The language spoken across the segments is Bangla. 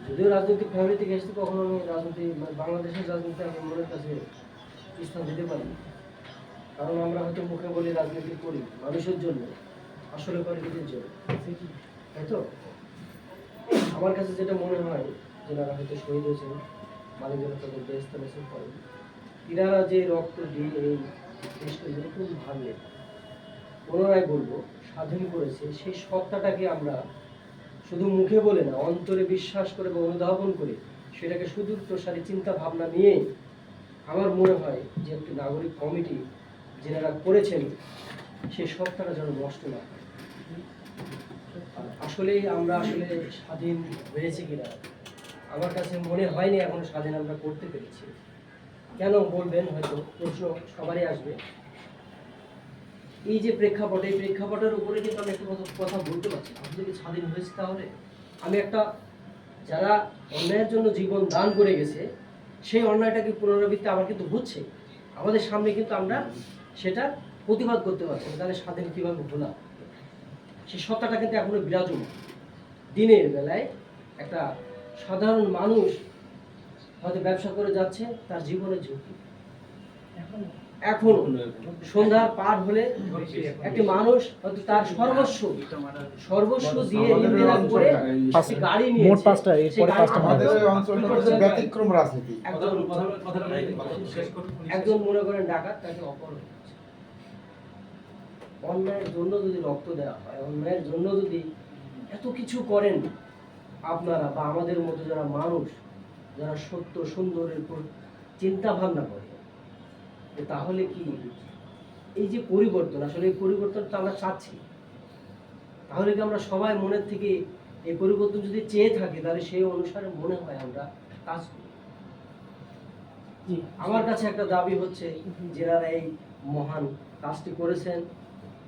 যদিও রাজনৈতিক ফ্যামিলি থেকে এসেছি, কখনো আমি রাজনীতি বাংলাদেশের রাজনীতি আমি মনের কাছে স্থান দিতে পারি, কারণ আমরা হয়তো মুখে বলি রাজনীতি করি মানুষের জন্য, আসলে করে নিজের জন্য, তাই তো? আমার কাছে যেটা মনে হয়, যারা হয়তো শহীদ হয়েছেন, মানুষজন তাদের দেশ তালেসন করেন, ইনারা যে রক্ত দিয়ে এই দেশকে যেরকম ভাবে পুনরায় বলবো স্বাধীন করেছে, সেই সত্তাটাকে আমরা শুধু মুখে বলে না, অন্তরে বিশ্বাস করে বা অনুধাবন করে সেটাকে সুদূর প্রসারী চিন্তা ভাবনা নিয়ে আমার মনে হয় যে একটি নাগরিক কমিটি যেনারা করেছেন সেই সত্তাটা যেন নষ্ট না হয়। আসলেই আমরা আসলে স্বাধীন হয়েছে কিনা আমার কাছে মনে হয়নি এখনো স্বাধীন আমরা করতে পেরেছি। কেন বলবেন, হয়তো প্রশ্ন সবারই আসবে। এই যে প্রেক্ষাপট, এই প্রেক্ষাপটের উপরে কিন্তু আমি একটা কথা বলতে পারছি, আপনি কি স্বাধীন হয়েছে? তাহলে আমি একটা, যারা অন্যায়ের জন্য জীবন দান করে গেছে সেই অন্যায়টাকে পুনরাবৃত্তি আবার কিন্তু হচ্ছে আমাদের সামনে, কিন্তু আমরা সেটা প্রতিবাদ করতে পারছি না। তাহলে স্বাধীন কীভাবে হলাম? সেই সত্তাটা কিন্তু এখনো বিরাজমান। দিনের বেলায় একটা সাধারণ মানুষ হয়তো ব্যবসা করে যাচ্ছে, তার জীবনের ঝুঁকি এখন সন্ধ্যার পার হলে একটি মানুষ হয়তো তার সর্বস্ব দিয়ে করে গাড়ি নিয়ে ব্যতিক্রম রাজনীতি। একজন মনে করেন ডাকাত, তাকে অপহরণ। অন্যায়ের জন্য যদি রক্ত দেওয়া হয়, অন্যায়ের জন্য যদি এত কিছু করেন আপনারা বা আমাদের মতো যারা মানুষ, যারা সত্য সুন্দরের উপর চিন্তা ভাবনা করে, তাহলে কি এই যে পরিবর্তন, আসলে এই পরিবর্তনটা আমরা চাচ্ছি, তাহলে কি আমরা সবাই মনের থেকে এই পরিবর্তন যদি চেয়ে থাকি, তাহলে সেই অনুসারে মনে হয় আমরা কাজ করি। আমার কাছে একটা দাবি হচ্ছে, যারা এই মহান কাজটি করেছেন,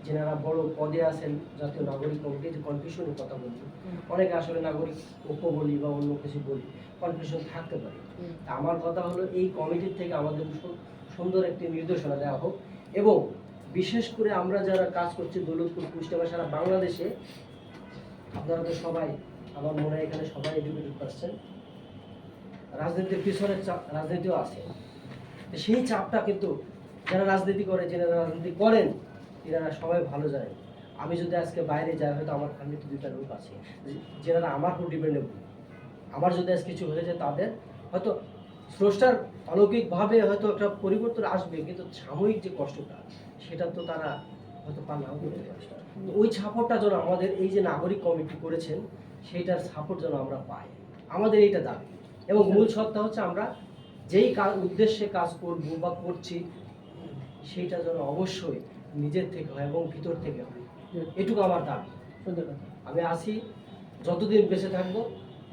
যারা বড় পদে আছেন, জাতীয় নাগরিক কমিটি, যে কনফিউশনের কথা বলছি, অনেকে আসলে নাগরিক ঐক্য বলি বা অন্য কিছু বলি, কনফিউশন থাকতে পারে। আমার কথা হলো, এই কমিটির থেকে আমাদের সুন্দর একটি নির্দেশনা দেওয়া হোক, এবং বিশেষ করে আমরা যারা কাজ করছি দৌলতপুর, কুষ্টিয়া, সারা বাংলাদেশে, আপনারা তো সবাই, আমার মনে হয় এখানে সবাই এডুকেটেড পারছেন, রাজনীতির পিছনে রাজনীতিও আছে, সেই চাপটা কিন্তু যারা রাজনীতি করে, যারা রাজনীতি করেন, এনারা সবাই ভালো জানেন। আমি যদি আজকে বাইরে যাই, হয়তো আমার ফ্যামিলিতে দুইটা লোক আছে যারা আমার উপর ডিপেন্ডেবল। আমার যদি আজ কিছু হয়ে যায়, তাদের হয়তো স্রষ্টার অলৌকিকভাবে হয়তো একটা পরিবর্তন আসবে, কিন্তু সাময়িক যে কষ্টটা, সেটা তো তারা হয়তো নাও করতে পারে। ওই সাপোর্টটা যেন আমাদের এই যে নাগরিক কমিটি করেছেন, সেইটার সাপোর্ট যেন আমরা পাই, আমাদের এইটা দাবি। এবং মূল সত্তা হচ্ছে, আমরা যেই উদ্দেশ্যে কাজ করব বা করছি, সেইটা যেন অবশ্যই নিজের থেকে হয় এবং ভিতর থেকে হয়, এটুকু আমার দাবি। আমি আসি, যতদিন বেঁচে থাকবো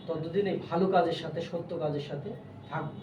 ততদিন এই ভালো কাজের সাথে, সত্য কাজের সাথে থাকবো।